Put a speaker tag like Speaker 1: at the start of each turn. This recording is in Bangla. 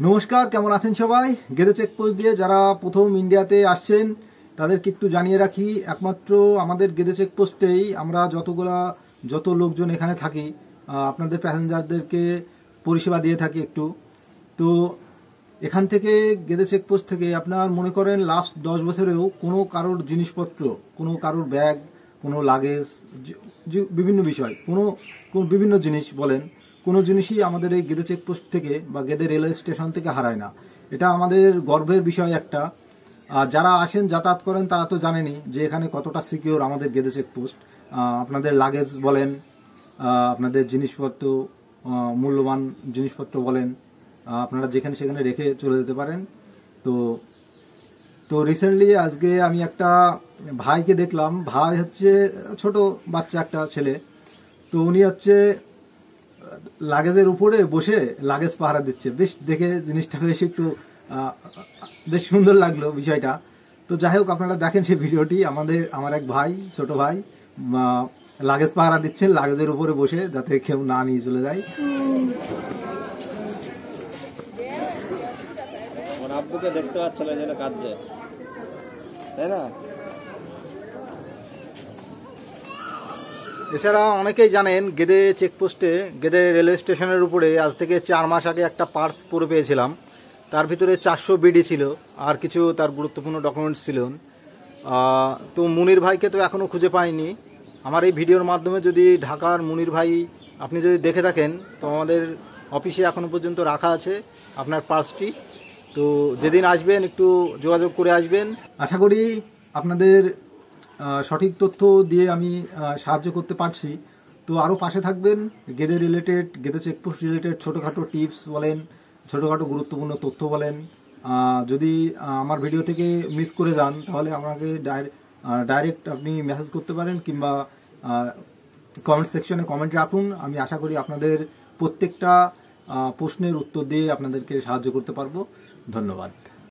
Speaker 1: নমস্কার, কেমন আছেন সবাই? গেদে চেকপোস্ট দিয়ে যারা প্রথম ইন্ডিয়াতে আসছেন তাদেরকে একটু জানিয়ে রাখি, একমাত্র আমাদের গেদে চেকপোস্টেই আমরা যত লোকজন এখানে থাকি আপনাদের প্যাসেঞ্জারদেরকে পরিষেবা দিয়ে থাকি একটু। তো এখান থেকে গেদে চেকপোস্ট থেকে আপনার মনে করেন লাস্ট 10 বছরেও কোনো কারোর জিনিসপত্র, কোনো কারোর ব্যাগ, কোনো লাগেজ, বিভিন্ন বিষয়, কোনো বিভিন্ন জিনিস বলেন, কোনো জিনিসই আমাদের এই গেদে চেকপোস্ট থেকে বা গেদে রেলওয়ে স্টেশন থেকে হারায় না। এটা আমাদের গর্বের বিষয় একটা। যারা আসেন যাতায়াত করেন তারা তো জানেনই যে এখানে কতটা সিকিউর আমাদের গেদে চেকপোস্ট। আপনাদের লাগেজ বলেন, আপনাদের জিনিসপত্র, মূল্যবান জিনিসপত্র বলেন, আপনারা যেখানে সেখানে রেখে চলে যেতে পারেন। তো রিসেন্টলি আজকে আমি একটা ভাইকে দেখলাম। ভাই হচ্ছে ছোট বাচ্চা একটা ছেলে। তো উনি হচ্ছে লাগেজের উপরে বসে লাগেজ পাহারা দিচ্ছে। বেশ দেখে জিনিসটা বেশ সুন্দর লাগলো বিষয়টা। তো যাই হোক, আপনারা দেখেন সেই ভিডিওটি। আমার এক ভাই, ছোট ভাই, লাগেজ পাহারা দিচ্ছেন লাগেজের উপরে বসে, যাতে কেউ না নিয়ে চলে যায়।
Speaker 2: আব্বুকে দেখতে পাচ্ছিল যেন কাঁদছে, তাই না?
Speaker 1: এছাড়া অনেকেই জানেন গেদে চেকপোস্টে, গেদে রেলওয়ে স্টেশনের উপরে আজ থেকে 4 মাস আগে একটা পার্স পরে পেয়েছিলাম। তার ভিতরে 400 বিডি ছিল, আর কিছু তার গুরুত্বপূর্ণ ডকুমেন্টস ছিল। তো মুনির ভাইকে তো এখনো খুঁজে পাইনি। আমার এই ভিডিওর মাধ্যমে যদি ঢাকার মুনির ভাই আপনি যদি দেখে থাকেন, তো আমাদের অফিসে এখনো পর্যন্ত রাখা আছে আপনার পার্সটি। তো যেদিন আসবেন একটু যোগাযোগ করে আসবেন। আশা করি আপনাদের সঠিক তথ্য দিয়ে আমি সাহায্য করতে পারছি। তো আরও পাশে থাকবেন। Gede related, Gede checkpost related ছোটোখাটো টিপস বলেন, ছোটোখাটো গুরুত্বপূর্ণ তথ্য বলেন, যদি আমার ভিডিও থেকে মিস করে যান তাহলে আমাকে ডাইরেক্ট আপনি মেসেজ করতে পারেন, কিংবা কমেন্ট সেকশনে কমেন্ট রাখুন। আমি আশা করি আপনাদের প্রত্যেকটা প্রশ্নের উত্তর দিয়ে আপনাদেরকে সাহায্য করতে পারবো। ধন্যবাদ।